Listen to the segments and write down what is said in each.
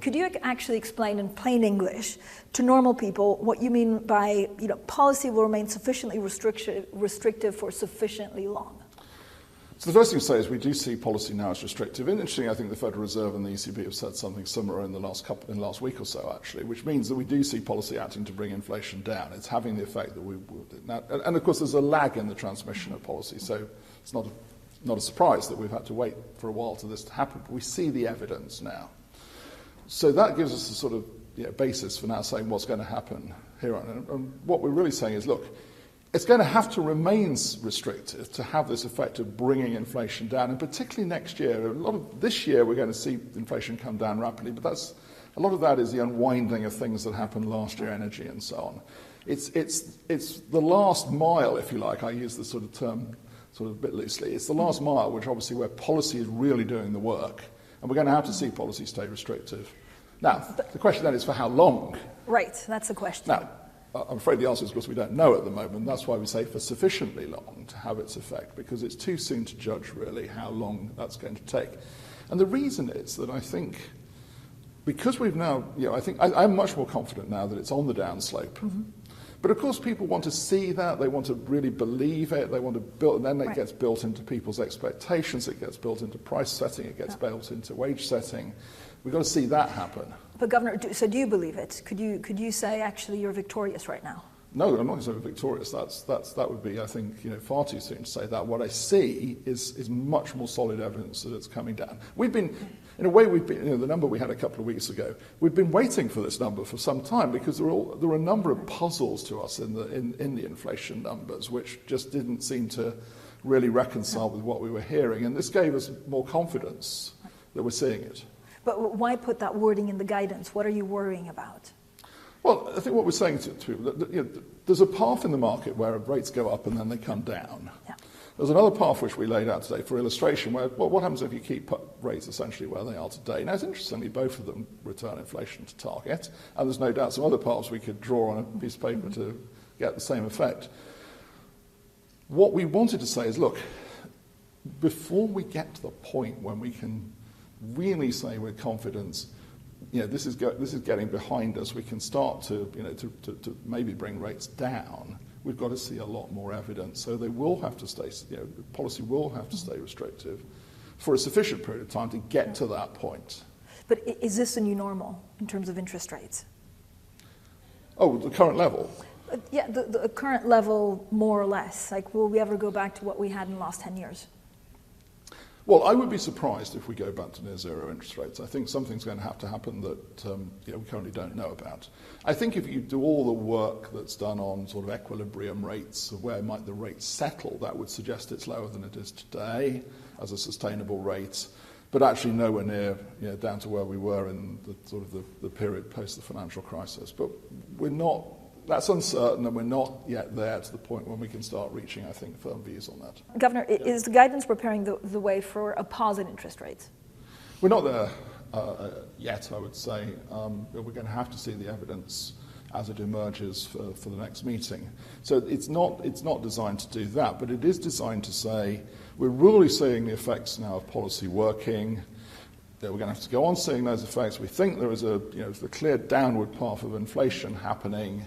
Could you actually explain in plain English to normal people what you mean by, policy will remain sufficiently restrictive for sufficiently long? So the first thing to say is we do see policy now as restrictive. And interestingly, I think the Federal Reserve and the ECB have said something similar in the last week or so, actually, which means that we do see policy acting to bring inflation down. It's having the effect that we now, and of course, there's a lag in the transmission of policy, so it's not a surprise that we've had to wait for a while for this to happen. But we see the evidence now. So that gives us a sort of basis for now saying what's going to happen here on. And what we're really saying is, look, it's going to have to remain restrictive to have this effect of bringing inflation down, and particularly next year. This year we're going to see inflation come down rapidly, but a lot of that is the unwinding of things that happened last year, energy and so on. It's the last mile, if you like. I use this sort of term sort of a bit loosely. It's the last mile, which obviously where policy is really doing the work, and we're going to have to see policy stay restrictive. Now, the question then is for how long? Right, that's the question. Now, I'm afraid the answer is because we don't know at the moment. That's why we say for sufficiently long to have its effect, because it's too soon to judge really how long that's going to take. And the reason is that I think, because we've now, I'm much more confident now that it's on the downslope. Mm-hmm. But of course people want to see that, they want to really believe it, they want to build, and then it gets built into people's expectations, it gets built into price setting, it gets built into wage setting. We've got to see that happen. But Governor, so do you believe it? Could you say actually you're victorious right now? No, I'm not going to say we're victorious. That would be, I think, far too soon to say that. What I see is much more solid evidence that it's coming down. We've been, in a way, the number we had a couple of weeks ago. We've been waiting for this number for some time because there were a number of puzzles to us in the inflation numbers, which just didn't seem to really reconcile with what we were hearing, and this gave us more confidence that we're seeing it. But why put that wording in the guidance? What are you worrying about? Well, I think what we're saying to people, there's a path in the market where rates go up and then they come down. Yeah. There's another path which we laid out today for illustration where, what happens if you keep rates essentially where they are today? Now, it's interestingly, both of them return inflation to target, and there's no doubt some other paths we could draw on a piece of paper to get the same effect. What we wanted to say is, look, before we get to the point when we can really say with confidence, this is getting behind us, we can start to maybe bring rates down, we've got to see a lot more evidence. So they will have to stay, policy will have to stay restrictive for a sufficient period of time to get to that point. But is this a new normal in terms of interest rates? Oh, the current level? Yeah, the current level, more or less. Like, will we ever go back to what we had in the last 10 years? Well, I would be surprised if we go back to near zero interest rates. I think something's going to have to happen that we currently don't know about. I think if you do all the work that's done on sort of equilibrium rates, of where might the rate settle, that would suggest it's lower than it is today as a sustainable rate, but actually nowhere near down to where we were in the sort of the period post the financial crisis. But we're not. That's uncertain, and we're not yet there to the point when we can start reaching, I think, firm views on that. Governor, is the guidance preparing the way for a pause in interest rates? We're not there yet, I would say. We're going to have to see the evidence as it emerges for the next meeting. So it's not designed to do that, but it is designed to say we're really seeing the effects now of policy working. We're going to have to go on seeing those effects. We think there is a clear downward path of inflation happening.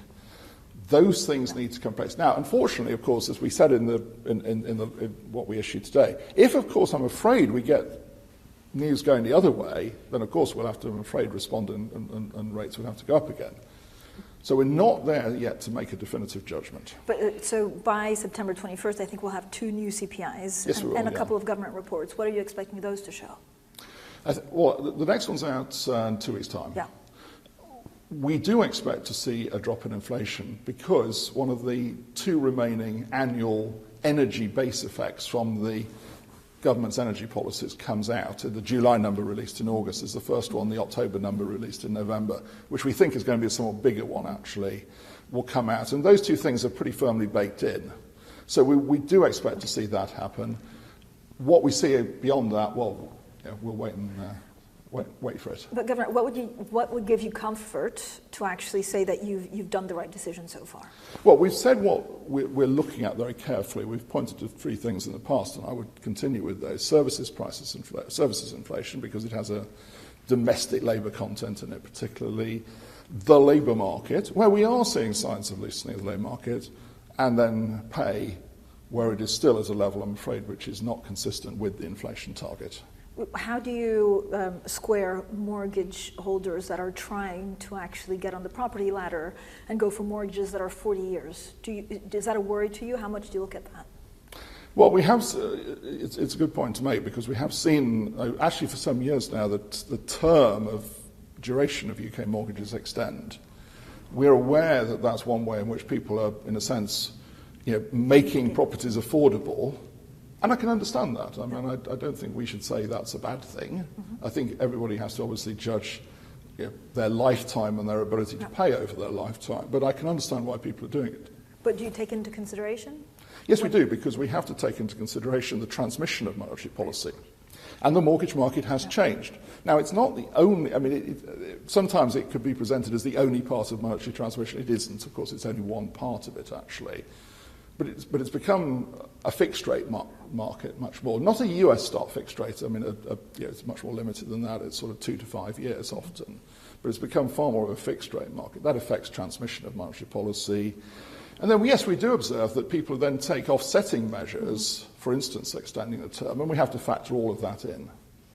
Those things need to come in place. Now, unfortunately, of course, as we said in what we issued today, if, of course, I'm afraid we get news going the other way, then, of course, we'll have to, I'm afraid, respond and rates will have to go up again. So we're not there yet to make a definitive judgment. But so by September 21st, I think we'll have 2 new CPIs and a couple of government reports. What are you expecting those to show? Well, the next one's out in 2 weeks' time. Yeah. We do expect to see a drop in inflation because one of the 2 remaining annual energy base effects from the government's energy policies comes out. The July number released in August is the first one, the October number released in November, which we think is going to be a somewhat bigger one actually, will come out. And those 2 things are pretty firmly baked in. So we do expect to see that happen. What we see beyond that, well, we'll wait and wait for it. But Governor, what would give you comfort to actually say that you've done the right decision so far? Well, we've said what we're looking at very carefully. We've pointed to 3 things in the past, and I would continue with those: services inflation, because it has a domestic labour content in it, particularly the labour market, where we are seeing signs of loosening of the labour market, and then pay, where it is still at a level, I'm afraid, which is not consistent with the inflation target. How do you square mortgage holders that are trying to actually get on the property ladder and go for mortgages that are 40 years? Is that a worry to you? How much do you look at that? Well, we have. It's a good point to make, because we have seen, actually for some years now, that the term of duration of UK mortgages extend. We're aware that that's one way in which people are, in a sense, making properties affordable. And I can understand that. I mean, I don't think we should say that's a bad thing. Mm-hmm. I think everybody has to obviously judge their lifetime and their ability to pay over their lifetime. But I can understand why people are doing it. But do you take into consideration? Yes, we do, because we have to take into consideration the transmission of monetary policy. And the mortgage market has changed. Now, it's not the only, I mean, sometimes it could be presented as the only part of monetary transmission. It isn't. Of course, it's only one part of it, actually. But it's become a fixed rate market much more. Not a US style fixed rate. I mean, it's much more limited than that. It's sort of 2 to 5 years often. But it's become far more of a fixed rate market. That affects transmission of monetary policy. And then, yes, we do observe that people then take offsetting measures, for instance, extending the term, and we have to factor all of that in.